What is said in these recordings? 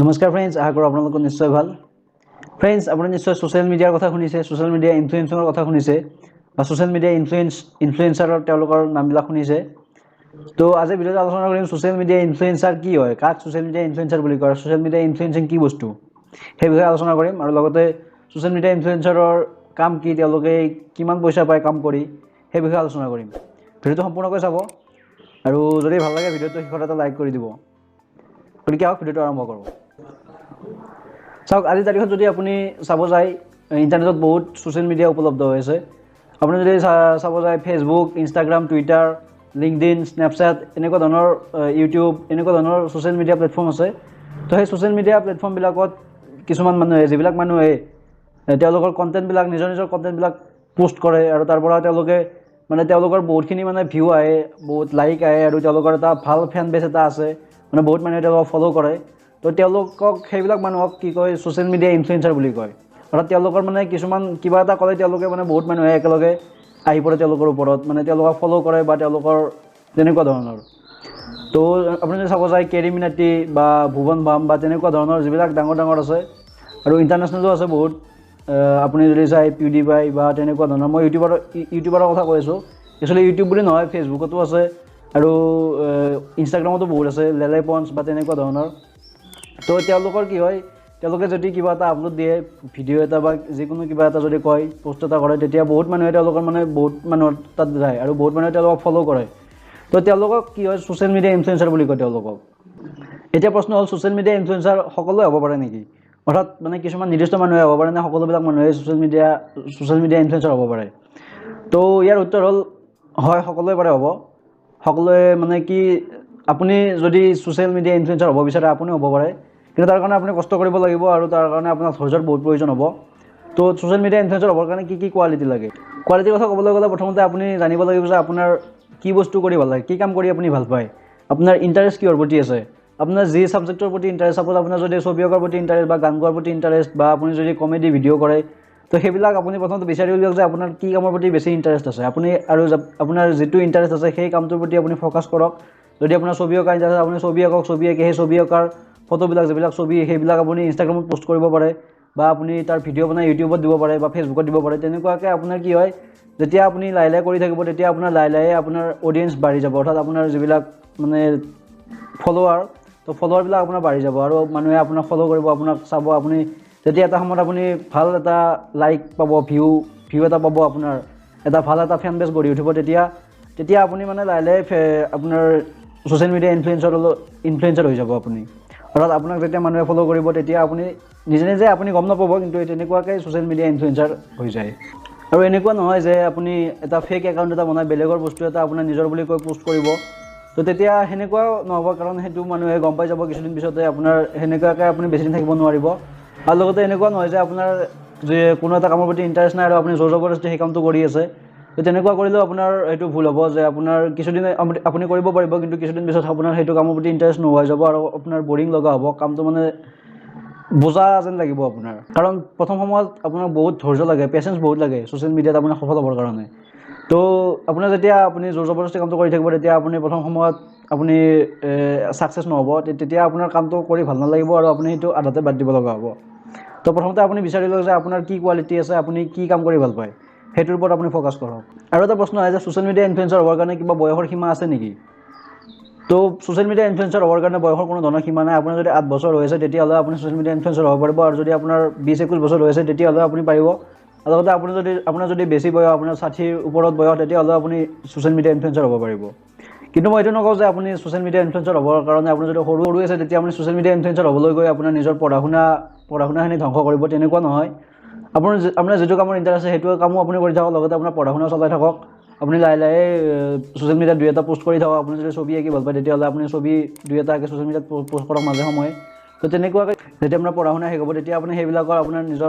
নমস্কাৰ ফ্ৰেণ্ডছ, আশা কৰোঁ আপোনালোকৰ নিশ্চয় ভাল। ফ্ৰেণ্ডছ, আপুনি নিশ্চয় ছ'চিয়েল মিডিয়াৰ কথা শুনিছে, ছ'চিয়েল মিডিয়া ইনফ্লুৱেঞ্চাৰৰ কথা শুনিছে বা ছ'চিয়েল মিডিয়া ইনফ্লুৱেঞ্চাৰৰ তেওঁলোকৰ নামবিলাক শুনিছে। তো আজি ভিডিঅ'ত আলোচনা কৰিম ছ'চিয়েল মিডিয়া ইনফ্লুৱেঞ্চাৰ কি হয়, কাক ছ'চিয়েল মিডিয়া ইনফ্লুৱেঞ্চাৰ বুলি কয়, ছ'চিয়েল মিডিয়া ইনফ্লুৱেঞ্চিং কি বস্তু, সেই বিষয়ে আলোচনা কৰিম। আৰু লগতে ছ'চিয়েল মিডিয়া ইনফ্লুৱেঞ্চাৰৰ কাম কি, তেওঁলোকে কিমান পইচা পায় কাম কৰি, সেই বিষয়ে আলোচনা কৰিম। ভিডিঅ'টো সম্পূৰ্ণকৈ চাব আৰু যদি ভাল লাগে ভিডিঅ'টো শেষত এটা লাইক কৰি দিব। গতিকে আহক ভিডিঅ'টো আৰম্ভ কৰোঁ। চাওক, আজিৰ তাৰিখত যদি আপুনি চাব যায়, ইণ্টাৰনেটত বহুত ছ'চিয়েল মিডিয়া উপলব্ধ হৈ আছে। আপুনি যদি চাব যায় Facebook, Instagram, Twitter, LinkedIn, Snapchat, এনেকুৱা ধৰণৰ ইউটিউব, এনেকুৱা ধৰণৰ ছ'চিয়েল মিডিয়া প্লেটফৰ্ম আছে। তো সেই ছ'চিয়েল মিডিয়া প্লেটফৰ্মবিলাকত কিছুমান মানুহে, যিবিলাক মানুহে তেওঁলোকৰ কণ্টেণ্টবিলাক, নিজৰ কণ্টেণ্টবিলাক পোষ্ট কৰে আৰু তাৰ পৰা তেওঁলোকে তেওঁলোকৰ বহুতখিনি ভিউ আহে, বহুত লাইক আহে আৰু তেওঁলোকৰ এটা ভাল ফেন বেছ এটা আছে, বহুত মানুহে তেওঁলোকক ফ'ল' কৰে। তো তেওঁলোকক, সেইবিলাক মানুহক কি কয়, ছ'চিয়েল মিডিয়া ইনফ্লুৱেঞ্চাৰ বুলি কয়। অৰ্থাৎ তেওঁলোকৰ কিছুমান কিবা এটা ক'লে তেওঁলোকে বহুত মানুহে একেলগে আহি পৰে তেওঁলোকৰ ওপৰত, তেওঁলোকক ফ'ল' কৰে বা তেওঁলোকৰ তেনেকুৱা ধৰণৰ। তো আপুনি যদি চাব যায় কেৰী মিনাটি বা ভুৱন বাম বা তেনেকুৱা ধৰণৰ যিবিলাক ডাঙৰ ডাঙৰ আছে, আৰু ইণ্টাৰনেশ্যনেলো আছে বহুত। আপুনি যদি চাই পিউডিফাই বা তেনেকুৱা ধৰণৰ, মই ইউটিউবাৰৰ কথা কৈ আছোঁ। একচুৱেলি ইউটিউব বুলি নহয়, ফেচবুকতো আছে আৰু ইনষ্টাগ্ৰামতো বহুত আছে, লেলে পঞ্চ বা তেনেকুৱা ধৰণৰ। তো তেওঁলোকৰ কি হয়, তেওঁলোকে যদি কিবা এটা আপলোড দিয়ে, ভিডিঅ' এটা বা যিকোনো কিবা এটা যদি কয়, পষ্ট এটা কৰে, তেতিয়া বহুত মানুহে তেওঁলোকৰ বহুত মানুহৰ তাত যায় আৰু বহুত মানুহে তেওঁলোকক ফ'ল' কৰে। তো তেওঁলোকক কি হয়, ছ'চিয়েল মিডিয়া ইনফ্লুৱেঞ্চাৰ বুলি কয় তেওঁলোকক। এতিয়া প্ৰশ্ন হ'ল, ছ'চিয়েল মিডিয়া ইনফ্লুৱেঞ্চাৰ সকলোৱে হ'ব পাৰে নেকি? অৰ্থাৎ কিছুমান নিৰ্দিষ্ট মানুহে হ'ব পাৰে নে সকলোবিলাক মানুহে ছ'চিয়েল মিডিয়া ইনফ্লুৱেঞ্চাৰ হ'ব পাৰে? তো ইয়াৰ উত্তৰ হ'ল হয়, সকলোৱে পাৰে হ'ব। সকলোৱে কি, আপুনি যদি ছ'চিয়েল মিডিয়া ইনফ্লুৱেঞ্চাৰ হ'ব বিচাৰে আপুনিও হ'ব পাৰে, কিন্তু তাৰ কাৰণে আপুনি কষ্ট কৰিব লাগিব আৰু তাৰ কাৰণে আপোনাৰ ধৈৰ্যৰ বহুত প্ৰয়োজন হ'ব। তো ছ'চিয়েল মিডিয়া ইনফ্লুৱেঞ্চাৰ হ'বৰ কাৰণে কি কোৱালিটি লাগে? কোৱালিটিৰ কথা ক'বলৈ গ'লে প্ৰথমতে আপুনি জানিব লাগিব যে আপোনাৰ কি বস্তু কৰি ভাল লাগে, কি কাম কৰি আপুনি ভাল পায়, আপোনাৰ ইণ্টাৰেষ্ট কিহৰ প্ৰতি আছে, আপোনাৰ যি ছাবজেক্টৰ প্ৰতি ইণ্টাৰেষ্ট। ছাপ'জ আপোনাৰ যদি ছবি অঁকাৰ প্ৰতি ইণ্টাৰেষ্ট বা গান গোৱাৰ প্ৰতি ইণ্টাৰেষ্ট বা আপুনি যদি কমেডি ভিডিঅ' কৰে, তো সেইবিলাক আপুনি প্ৰথমতে বিচাৰি উলিয়াওক যে আপোনাৰ কি কামৰ প্ৰতি বেছি ইণ্টাৰেষ্ট আছে। আপুনি আৰু আপোনাৰ যিটো ইণ্টাৰেষ্ট আছে সেই কামটোৰ প্ৰতি আপুনি ফ'কাছ কৰক। যদি আপোনাৰ ছবি অঁকা ইণ্টাৰেষ্ট আছে, আপুনি ছবি আঁকক, ছবি আঁকি সেই ছবি অঁকাৰ ফটোবিলাক, যিবিলাক ছবি, সেইবিলাক আপুনি ইনষ্টাগ্ৰামত পষ্ট কৰিব পাৰে বা আপুনি তাৰ ভিডিঅ' বনাই ইউটিউবত দিব পাৰে বা ফেচবুকত দিব পাৰে। তেনেকুৱাকৈ আপোনাৰ কি হয়, যেতিয়া আপুনি লাহে লাহে কৰি থাকিব, তেতিয়া আপোনাৰ লাহে লাহে আপোনাৰ অডিয়েঞ্চ বাঢ়ি যাব। অৰ্থাৎ আপোনাৰ যিবিলাক ফ'ল'ৱাৰ, তো ফ'ল'ৱাৰবিলাক আপোনাৰ বাঢ়ি যাব আৰু মানুহে আপোনাক ফ'ল' কৰিব, আপোনাক চাব। আপুনি তেতিয়া এটা সময়ত আপুনি ভাল এটা লাইক পাব, ভিউ এটা পাব, আপোনাৰ এটা ভাল এটা ফেন বেছ গঢ়ি উঠিব। তেতিয়া আপুনি লাহে লাহে আপোনাৰ ছ'চিয়েল মিডিয়া ইনফ্লুৱেঞ্চাৰ হৈ যাব আপুনি। অৰ্থাৎ আপোনাক যেতিয়া মানুহে ফ'ল' কৰিব, তেতিয়া আপুনি নিজে নিজে আপুনি গম নাপাব, কিন্তু তেনেকুৱাকৈ ছ'চিয়েল মিডিয়া ইনফ্লুৱেঞ্চাৰ হৈ যায়। আৰু এনেকুৱা নহয় যে আপুনি এটা ফেক একাউণ্ট এটা বনাই বেলেগৰ বস্তু এটা আপোনাৰ নিজৰ বুলি কৈ পোষ্ট কৰিব। তো তেতিয়া সেনেকুৱাও নহ'ব, কাৰণ সেইটো মানুহে গম পাই যাব কিছুদিন পিছতে। আপোনাৰ সেনেকুৱাকৈ আপুনি বেছি দিন থাকিব নোৱাৰিব। আৰু লগতে এনেকুৱা নহয় যে আপোনাৰ যে কোনো এটা কামৰ প্ৰতি ইণ্টাৰেষ্ট নাই আৰু আপুনি জোৰ জবৰদস্তি সেই কামটো কৰি আছে। তো তেনেকুৱা কৰিলেও আপোনাৰ এইটো ভুল হ'ব যে আপোনাৰ কিছুদিন আপুনি কৰিব পাৰিব, কিন্তু কিছুদিন পিছত আপোনাৰ সেইটো কামৰ প্ৰতি ইণ্টাৰেষ্ট নোহোৱা হৈ যাব আৰু আপোনাৰ বৰিং লগা হ'ব, কামটো বোজা যেন লাগিব আপোনাৰ। কাৰণ প্ৰথম সময়ত আপোনাৰ বহুত ধৈৰ্য লাগে, পেচেঞ্চ বহুত লাগে ছ'চিয়েল মিডিয়াত আপোনাৰ সফল হ'বৰ কাৰণে। তো আপোনাৰ যেতিয়া আপুনি জোৰ জবৰদস্তি কামটো কৰি থাকিব, তেতিয়া আপুনি প্ৰথম সময়ত আপুনি ছাকচেছ নহ'ব। তেতিয়া আপোনাৰ কামটো কৰি ভাল নালাগিব আৰু আপুনি সেইটো আধাতে বাদ দিব লগা হ'ব। তো প্ৰথমতে আপুনি বিচাৰি লওক যে আপোনাৰ কি কোৱালিটি আছে, আপুনি কি কাম কৰি ভাল পায়, সেইটোৰ ওপৰত আপুনি ফ'কাছ কৰক। আৰু এটা প্ৰশ্ন আহে যে ছ'চিয়েল মিডিয়া ইনফ্লুৱেঞ্চাৰ হ'বৰ কাৰণে কিবা বয়সৰ সীমা আছে নেকি? তো ছ'চিয়েল মিডিয়া ইনফ্লুৱেঞ্চাৰ হ'বৰ কাৰণে বয়সৰ কোনো ধৰণৰ সীমা নাই। আপোনাৰ যদি 8 বছৰ হৈ আছে, তেতিয়াহ'লে আপুনি ছ'চিয়েল মিডিয়া ইনফ্লুৱেঞ্চাৰ হ'ব পাৰিব। আৰু যদি আপোনাৰ 20-21 বছৰ হৈ আছে, তেতিয়াহ'লে আপুনি পাৰিব। আৰু লগতে আপোনাৰ যদি বেছি বয়স, আপোনাৰ 60ৰ ওপৰত বয়স, তেতিয়াহ'লে আপুনি ছ'চিয়েল মিডিয়া ইনফ্লুৱেঞ্চাৰ হ'ব পাৰিব। কিন্তু মই এইটো নকওঁ যে আপুনি ছ'চিয়েল মিডিয়া ইনফ্লুৱেঞ্চাৰ হ'বৰ কাৰণে আপুনি যদি সৰু আছে, তেতিয়া আপুনি ছ'চিয়েল মিডিয়া ইনফ্লুৱেঞ্চাৰ হ'বলৈ গৈ আপোনাৰ নিজৰ পঢ়া-শুনাখিনি ধ্বংস কৰিব, তেনেকুৱা নহয়। আপোনাৰ যিটো কামৰ ইণ্টাৰেষ্ট আছে সেইটো কামো আপুনি কৰি থাকক, লগতে আপোনাৰ পঢ়া-শুনা চলাই থাকক। আপুনি লাহে লাহে ছ'চিয়েল মিডিয়াত 2-এটা পোষ্ট কৰি থাকক। আপুনি যদি ছবি আঁকি ভাল পায়, তেতিয়াহ'লে আপুনি ছবি 2-এটা আঁকি ছ'চিয়েল মিডিয়াত পোষ্ট কৰক মাজে সময়ে। তো তেনেকুৱাকৈ যেতিয়া আপোনাৰ পঢ়া-শুনা শেষ হ'ব, তেতিয়া আপুনি সেইবিলাকৰ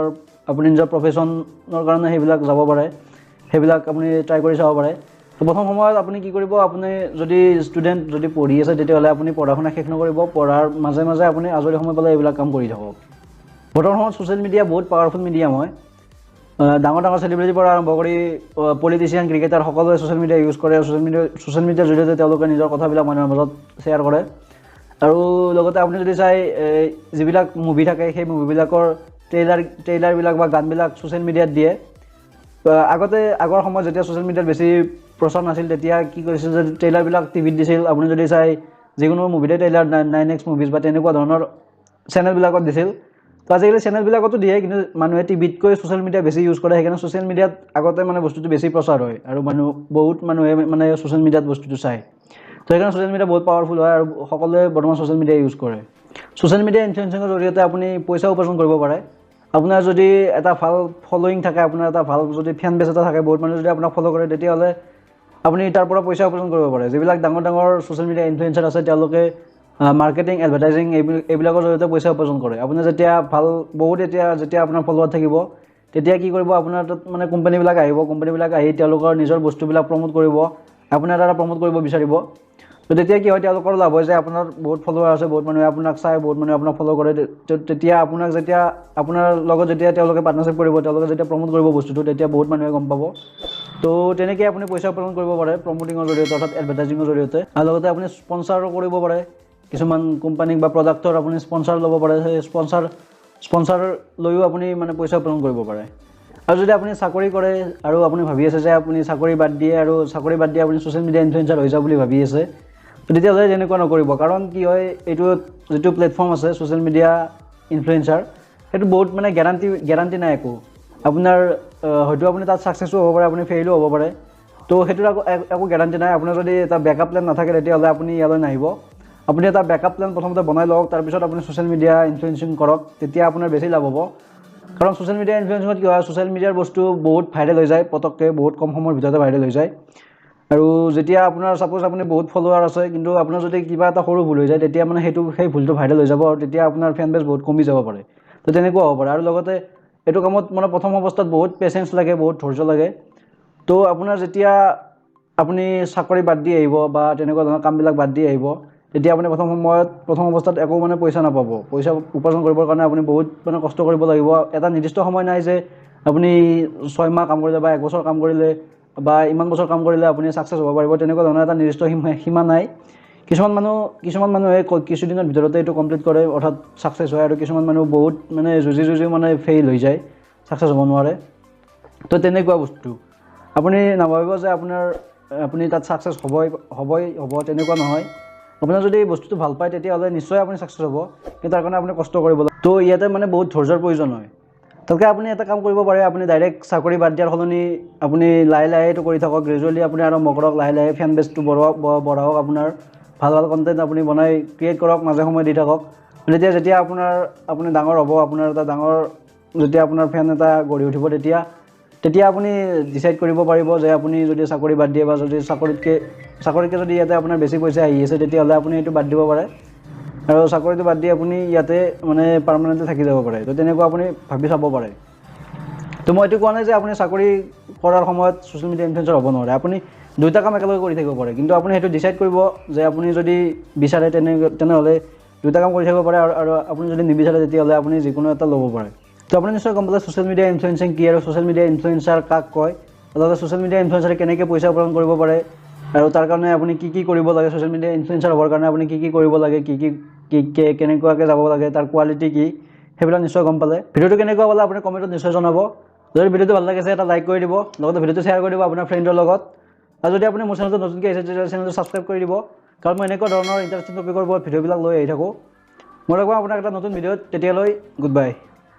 আপুনি নিজৰ প্ৰফেশ্যনৰ কাৰণে সেইবিলাক যাব পাৰে, সেইবিলাক আপুনি ট্ৰাই কৰি চাব পাৰে। তো প্ৰথম সময়ত আপুনি কি কৰিব, আপুনি যদি ষ্টুডেণ্ট যদি পঢ়ি আছে, তেতিয়াহ'লে আপুনি পঢ়া-শুনা শেষ নকৰিব, পঢ়াৰ মাজে মাজে আপুনি আজৰি সময় পালে এইবিলাক কাম কৰি থাকক। বৰ্তমান সময়ত ছ'চিয়েল মিডিয়া বহুত পাৱাৰফুল মিডিয়াম হয়। ডাঙৰ ডাঙৰ চেলিব্ৰিটিৰ পৰা আৰম্ভ কৰি পলিটিচিয়ান, ক্ৰিকেটাৰ সকলোৱে ছ'চিয়েল মিডিয়া ইউজ কৰে। ছ'চিয়েল মিডিয়াৰ জৰিয়তে তেওঁলোকে নিজৰ কথাবিলাক মানুহৰ মাজত শ্বেয়াৰ কৰে। আৰু লগতে আপুনি যদি চাই যিবিলাক মুভি থাকে সেই মুভিবিলাকৰ ট্ৰেইলাৰবিলাক বা গানবিলাক ছ'চিয়েল মিডিয়াত দিয়ে। আগৰ সময়ত যেতিয়া ছ'চিয়েল মিডিয়াত বেছি প্ৰচাৰ নাছিল তেতিয়া কি কৰিছিল যে ট্ৰেইলাৰবিলাক টিভিত দিছিল। আপুনি যদি চাই যিকোনো মুভিতে ট্ৰেইলাৰ 9X মুভিজ বা তেনেকুৱা ধৰণৰ চেনেলবিলাকত দিছিল। তো আজিকালি চেনেলবিলাকতো দিয়ে, কিন্তু মানুহে টিভিতকৈ ছ'চিয়েল মিডিয়া বেছি ইউজ কৰে। সেইকাৰণে ছ'চিয়েল মিডিয়াত আগতে মানে বস্তুটো বেছি প্ৰচাৰ হয় আৰু বহুত মানুহে মানে ছ'চিয়েল মিডিয়াত বস্তুটো চায়। তো সেইকাৰণে ছ'চিয়েল মিডিয়া বহুত পাৱাৰফুল হয় আৰু সকলোৱে বৰ্তমান ছ'চিয়েল মিডিয়া ইউজ কৰে। ছ'চিয়েল মিডিয়া ইনফ্লুৱেঞ্চিঙৰ জৰিয়তে আপুনি পইচা উপাৰ্জন কৰিব পাৰে। আপোনাৰ যদি এটা ভাল ফলোয়িং থাকে, আপোনাৰ এটা ভাল যদি ফেন বেছ এটা থাকে, বহুত মানুহে যদি আপোনাক ফ'ল' কৰে, তেতিয়াহ'লে আপুনি তাৰ পৰা পইচা উপাৰ্জন কৰিব পাৰে। যিবিলাক ডাঙৰ ডাঙৰ ছ'চিয়েল মিডিয়া ইনফ্লুৱেঞ্চাৰ আছে তেওঁলোকে মাৰ্কেটিং, এডভাৰটাইজিং এইবিলাকৰ জৰিয়তে পইচা উপাৰ্জন কৰে। আপোনাৰ যেতিয়া যেতিয়া আপোনাৰ ফলোৱাৰ থাকিব, তেতিয়া কি কৰিব, আপোনাৰ তাত মানে কোম্পানীবিলাক আহিব। কোম্পানীবিলাক আহি তেওঁলোকৰ নিজৰ বস্তুবিলাক প্ৰমোট কৰিব, আপোনাৰ দ্বাৰা প্ৰমোট কৰিব বিচাৰিব। তো তেতিয়া কি হয়, তেওঁলোকৰ লাভ হয় যে আপোনাৰ বহুত ফলোৱাৰ আছে, বহুত মানুহে আপোনাক চায়, বহুত মানুহে আপোনাক ফ'ল' কৰে। তেতিয়া আপোনাৰ লগত যেতিয়া তেওঁলোকে পাৰ্টনাৰশ্বিপ কৰিব, তেওঁলোকে যেতিয়া প্ৰমোট কৰিব বস্তুটো, তেতিয়া বহুত মানুহে গম পাব। তো তেনেকৈ আপুনি পইচা উপাৰ্জন কৰিব পাৰে প্ৰমোটিঙৰ জৰিয়তে, অৰ্থাৎ এডভাৰটাইজিঙৰ জৰিয়তে। আৰু লগতে আপুনি স্পনচাৰো কৰিব পাৰে। কিছুমান কোম্পানীক বা প্ৰডাক্টৰ আপুনি স্পনচাৰ ল'ব পাৰে। সেই স্পনচাৰ লৈও আপুনি মানে পইচা উপাৰ্জন কৰিব পাৰে। আৰু যদি আপুনি চাকৰি কৰে আৰু আপুনি ভাবি আছে যে আপুনি চাকৰি বাদ দিয়ে আপুনি ছ'চিয়েল মিডিয়া ইনফ্লুৱেঞ্চাৰ হৈ যাওঁ বুলি ভাবি আছে, তো তেতিয়াহ'লে তেনেকুৱা নকৰিব। কাৰণ কি হয়, এইটো যিটো প্লেটফৰ্ম আছে ছ'চিয়েল মিডিয়া ইনফ্লুৱেঞ্চাৰ, সেইটো বহুত মানে গেৰাণ্টি নাই একো। আপোনাৰ হয়তো আপুনি তাত ছাকচেছো হ'ব পাৰে, আপুনি ফেইলো হ'ব পাৰে। তো সেইটোৰ একো গেৰাণ্টি নাই। আপোনাৰ যদি এটা বেকআপ প্লেন নাথাকে, তেতিয়াহ'লে আপুনি ইয়ালৈ নাহিব। আপুনি এটা বেকআপ প্লেন প্ৰথমতে বনাই লওক, তাৰপিছত আপুনি ছ'চিয়েল মিডিয়া ইনফ্লুৱেঞ্চিং কৰক, তেতিয়া আপোনাৰ বেছি লাভ হ'ব। কাৰণ ছ'চিয়েল মিডিয়া ইনফ্লুৱেঞ্চিঙত কি হয়, ছ'চিয়েল মিডিয়াৰ বস্তু বহুত ভাইৰেল হৈ যায় পটককৈ, বহুত কম সময়ৰ ভিতৰতে ভাইৰেল হৈ যায়। আৰু যেতিয়া আপোনাৰ ছাপ'জ আপুনি বহুত ফলোৱাৰ আছে, কিন্তু আপোনাৰ যদি কিবা এটা সৰু ভুল হৈ যায়, তেতিয়া মানে সেই ভুলটো ভাইৰেল হৈ যাব আৰু তেতিয়া আপোনাৰ ফেন বেছ বহুত কমি যাব পাৰে। তো তেনেকুৱা হ'ব পাৰে। আৰু লগতে এইটো কামত মানে প্ৰথম অৱস্থাত বহুত পেচেঞ্চ লাগে, বহুত ধৈৰ্য লাগে। তো আপোনাৰ যেতিয়া আপুনি চাকৰি বাদ দি আহিব বা তেনেকুৱা ধৰণৰ কামবিলাক বাদ দি আহিব, তেতিয়া আপুনি প্ৰথম অৱস্থাত একো মানে পইচা নাপাব। পইচা উপাৰ্জন কৰিবৰ কাৰণে আপুনি বহুত মানে কষ্ট কৰিব লাগিব। এটা নিৰ্দিষ্ট সময় নাই যে আপুনি 6 মাহ কাম কৰিলে বা 1 বছৰ কাম কৰিলে বা ইমান বছৰ কাম কৰিলে আপুনি ছাকচেছ হ'ব পাৰিব, তেনেকুৱা ধৰণৰ এটা নিৰ্দিষ্ট সীমা নাই। কিছুমান মানুহে কিছুদিনৰ ভিতৰতে এইটো কমপ্লিট কৰে, অৰ্থাৎ ছাকচেছ হয়। আৰু কিছুমান মানুহ বহুত মানে যুঁজি মানে ফেইল হৈ যায়, ছাকচেছ হ'ব নোৱাৰে। তো তেনেকুৱা বস্তু আপুনি নাভাবিব যে আপুনি তাত ছাকচেছ হ'ব, তেনেকুৱা নহয়। আপোনাৰ যদি এই বস্তুটো ভাল পায়, তেতিয়াহ'লে নিশ্চয় আপুনি ছাকচেছ হ'ব, কিন্তু তাৰ কাৰণে আপুনি কষ্ট কৰিব লাগিব। তো ইয়াতে মানে বহুত ধৈৰ্যৰ প্ৰয়োজন হয়। তাতকৈ আপুনি এটা কাম কৰিব পাৰে, আপুনি ডাইৰেক্ট চাকৰি বাদ দিয়াৰ সলনি আপুনি লাহে লাহে এইটো কৰি থাকক, গ্ৰেজুৱেলি আপুনি আৰম্ভ কৰক, লাহে লাহে ফেন বেছটো বঢ়াওক। আপোনাৰ ভাল কণ্টেণ্ট আপুনি বনাই ক্ৰিয়েট কৰক, মাজে সময়ে দি থাকক। যেতিয়া আপুনি ডাঙৰ হ'ব, যেতিয়া আপোনাৰ ফেন এটা গঢ়ি উঠিব, তেতিয়া আপুনি ডিচাইড কৰিব পাৰিব যে আপুনি যদি চাকৰি বাদ দিয়ে বা যদি চাকৰিতকৈ যদি ইয়াতে আপোনাৰ বেছি পইচা আহি আছে, তেতিয়াহ'লে আপুনি এইটো বাদ দিব পাৰে। আৰু চাকৰিটো বাদ দি আপুনি ইয়াতে মানে পাৰ্মানেণ্টলি থাকি যাব পাৰে। তো তেনেকুৱা আপুনি ভাবি চাব পাৰে। তো মই এইটো কোৱা নাই যে আপুনি চাকৰি কৰাৰ সময়ত ছ'চিয়েল মিডিয়া ইনফ্লুৱেঞ্চাৰ হ'ব নোৱাৰে। আপুনি দুয়োটা কাম একেলগে কৰি থাকিব পাৰে, কিন্তু আপুনি সেইটো ডিচাইড কৰিব যে আপুনি যদি বিচাৰে তেনেহ'লে দুয়োটা কাম কৰি থাকিব পাৰে। আৰু আপুনি যদি নিবিচাৰে, তেতিয়াহ'লে আপুনি যিকোনো এটা ল'ব পাৰে। তো আপুনি নিশ্চয় গম পালে ছ'চিয়েল মিডিয়া ইনফ্লুৱেঞ্চিং কি আৰু ছ'চিয়েল মিডিয়া ইনফ্লুৱেঞ্চাৰ কাক কয়, লগতে ছ'চিয়েল মিডিয়া ইনফ্লুৱেঞ্চাৰে কেনেকৈ পইচা উপাৰ্জন কৰিব পাৰে, আৰু তাৰ কাৰণে আপুনি কি কৰিব লাগে, ছ'চিয়েল মিডিয়া ইনফ্লুৱেঞ্চাৰ হ'বৰ কাৰণে আপুনি কি কৰিব লাগে, কেনেকুৱাকৈ যাব লাগে, তাৰ কোৱালিটি কি, সেইবিলাক নিশ্চয় গম পালে। ভিডিঅ'টো কেনেকুৱা পালে আপুনি কমেণ্টত নিশ্চয় জনাব। যদি ভিডিঅ'টো ভাল লাগিছে, এটা লাইক কৰি দিব, লগতে ভিডিঅ'টো শ্বেয়াৰ কৰি দিব আপোনাৰ ফ্ৰেণ্ডৰ লগত। আৰু যদি আপুনি মোৰ চেনেলটো নতুনকৈ আহিছে, তেতিয়া চেনেলটো ছাবস্ক্ৰাইব কৰি দিব, কাৰণ মই এনেকুৱা ধৰণৰ ইণ্টাৰেষ্টিং টপিকৰ ওপৰত ভিডিঅ'বিলাক লৈ আহি থাকোঁ। মই লগ পাম আপোনাক এটা নতুন ভিডিঅ'ত। তেতিয়ালৈ গুড বাই।